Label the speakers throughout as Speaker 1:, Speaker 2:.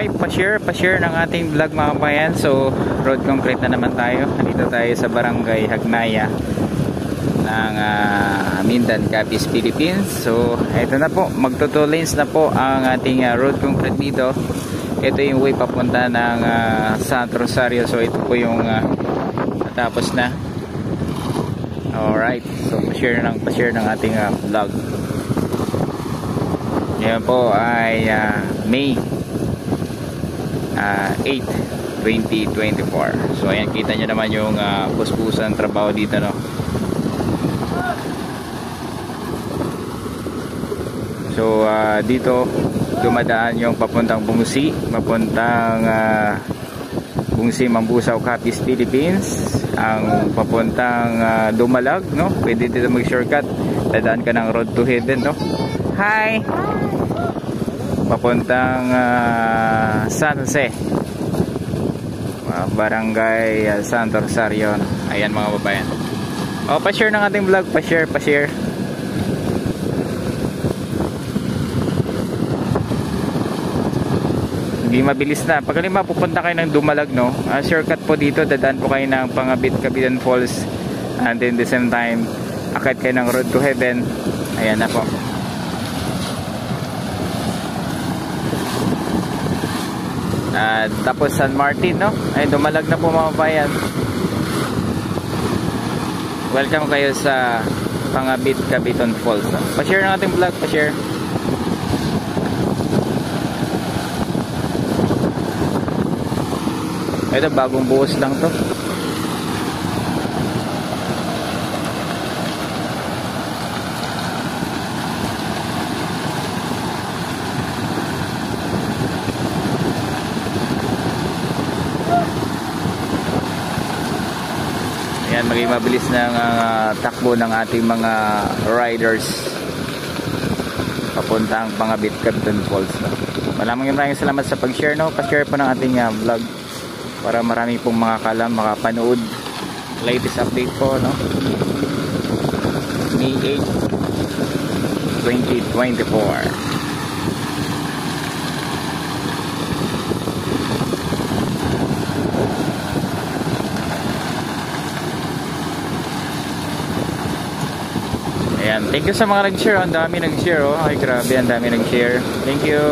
Speaker 1: Alright, pa-share ng ating vlog mga kabayan. So, road concrete na naman tayo. Nandito tayo sa Barangay Hagnaya ng Mindan, Capiz, Philippines. So, ito na po, magto-2 lanes na po ang ating road concrete dito. Ito yung way papunta ng Santo Rosario. So, ito po yung natapos na. Alright, so pa-share ng ating vlog. Yan po ay May 8, 2024. So ayan, kita nyo naman yung puspusan trabaho dito, no? So dito dumadaan yung papuntang Bungsi, papuntang Bungsi, Mambusaw, Capiz, Philippines. Ang papuntang Dumalag, no? Pwede dito mag shortcut, dadaan ka ng Road to Heaven, no? Hi! Papuntang San Jose, Barangay Santo Rosario. Ayan mga babayan. O, pa-share ng ating vlog, pa-share. Hindi mabilis na. Pag halimbawa pupunta kayo ng Dumalag, no? Shortcut po dito, dadaan po kayo ng Pangabit, Cabitan Falls, and then the same time akit kayo ng Road to Heaven. Ayan na po. Tapos San Martin, no? Ay, Dumalag na po mga bayan. Welcome kayo sa Pangabit, Cabitan Falls, no? Pa-share ng ating vlog, pa-share. Ito, bagong buhos lang to. Ayan, maging mabilis ng takbo ng ating mga riders papuntang Pangabit, Cabitan Falls, no? Maraming salamat sa pag-share, no? Pa-share po ng ating vlog para marami pong makakalam, makapanood. Latest update po, no? May 8, 2024. Ayan, thank you sa mga nag-share. Ang dami nag-share, oh. Ay, grabe, ang dami nag-share. Thank you.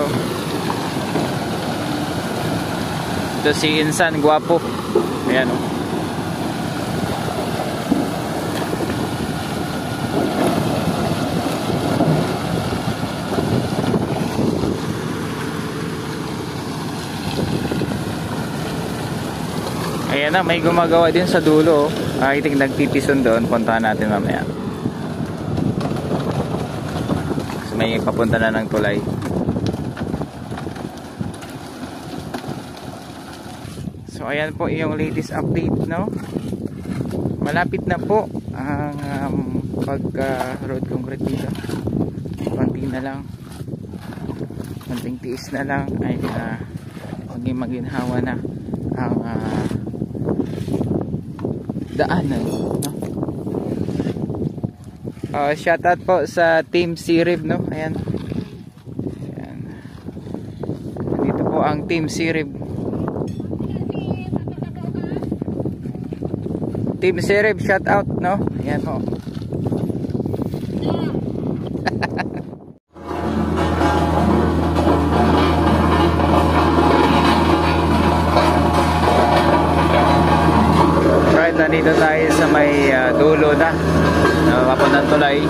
Speaker 1: Ito si Insan Guapo. Ayan, oh. Ayan na, may gumagawa din sa dulo, oh. I think nagpipison doon. Puntahan natin mamaya. May papunta na ng tulay. So ayan po yung latest update, no? Malapit na po ang pagka road concrete dito. Konti na lang, konting tiis na lang ay maginhawa na ang daanan, no? Shoutout po sa Team Sirib, no? Ayan. Ayan. Dito po ang Team Sirib. Team Sirib, shoutout, no? Ayan po. Right, nandito tayo sa may dulo na. Papuntang tulay.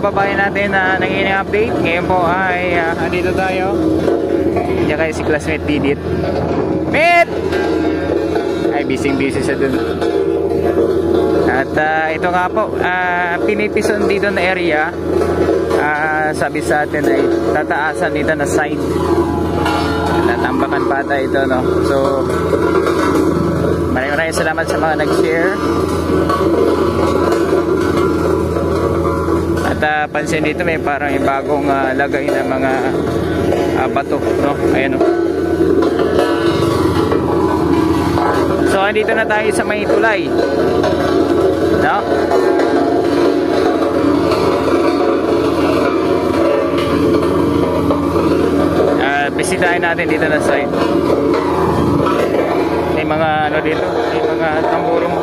Speaker 1: kababayan natin na nangingin update. Ngayon po ay andito tayo. Diyan kayo si classmate Didit. Meet! ay busy siya dun. At ito nga po, pinipison dito na area, sabi sa atin ay tataasan dito na site. Tatambakan pa tayo ito, no? So maraming salamat sa mga nag-share. At pansin dito may parang bagong lagay na mga bato, no? Ayan, no? So andito na tayo sa may tulay, no? Bisitahin natin dito na site. May mga ano dito, may mga tamburong.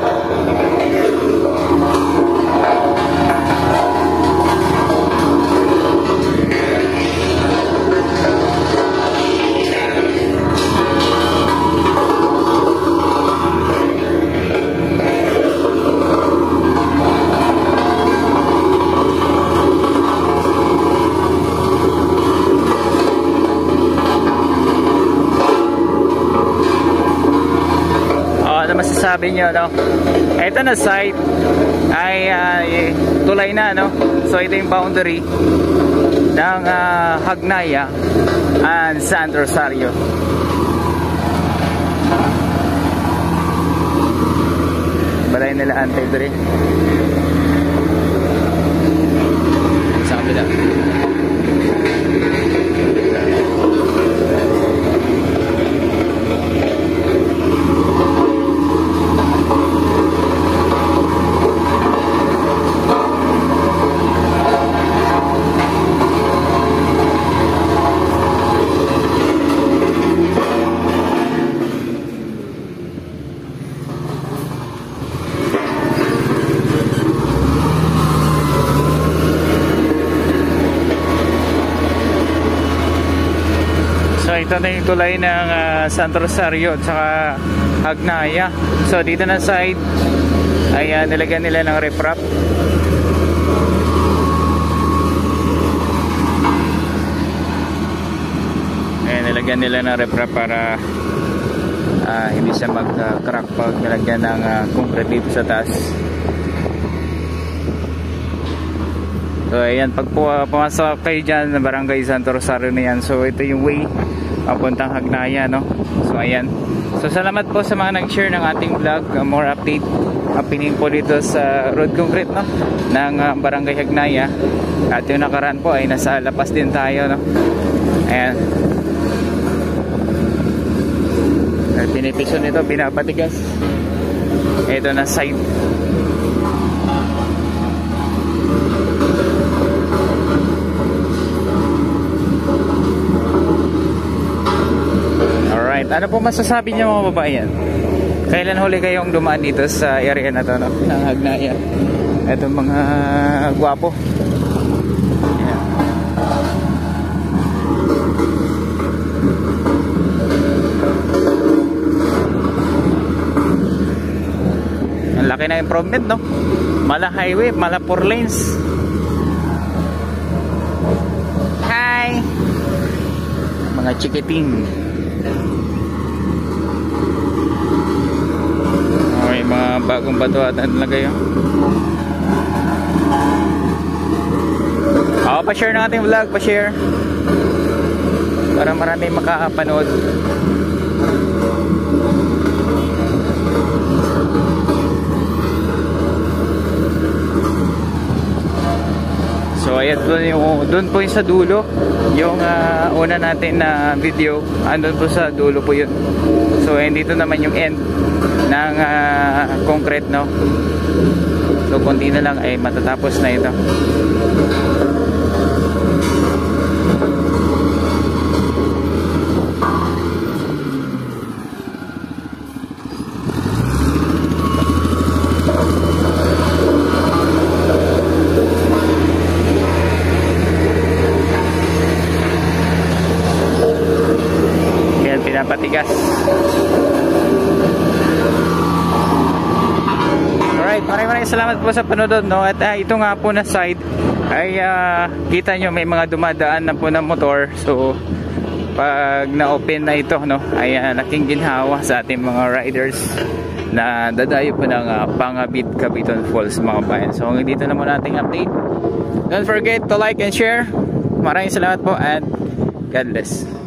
Speaker 1: Masasabi nyo, no? Ito na site ay tulay na, no? So ito yung boundary ng Hagnaya and San Rosario. Balay nila Antedre sa kabila. So ito na yung tulay ng San Rosario at saka Hagnaya. So dito na side ay nilagyan nila ng riprap. Ayan, nilagyan nila ng riprap para hindi siya mag-crack pag nilagyan ng concrete dito sa taas. So ayan, pag pumasok kayo dyan na Barangay Santo Rosario na yan, so ito yung way papuntang Hagnaya, no? So ayan, so salamat po sa mga nag-share ng ating vlog. More update happening po dito sa road concrete, no, ng Barangay Hagnaya. At yung nakaraan po ay nasa Lapas din tayo, no? Ayan, at pinipiso nito, pinapatigas. Ito na side. Ano po masasabi niyo mga babayan? Kailan huli kayong dumaan dito sa area na to, no? Ng Hagnaya? Itong mga gwapo. Yeah. Ang laki na improvement, no? Mala highway, mala 4 lanes. Hi! Mga chikiting. May mga bagong bato at nalagay yun. Pa-share ng ating vlog, pa-share para marami makapanood. So ayan, doon po yung sa dulo yung una natin na video, andun po sa dulo po yun. So ayan, dito naman yung end ng concrete, no? So konti na lang ay matatapos na ito. Yan, pinapatigas. Alright, maraming salamat po sa panonood, no? At ito nga po na side ay kita nyo may mga dumadaan na po na motor. So pag na-open na ito, no, ay laking ginhawa sa ating mga riders na dadayo po ng Pangabit Capitan Falls mga bayan. So hanggang dito na muna ating update. Don't forget to like and share. Maraming salamat po and God bless.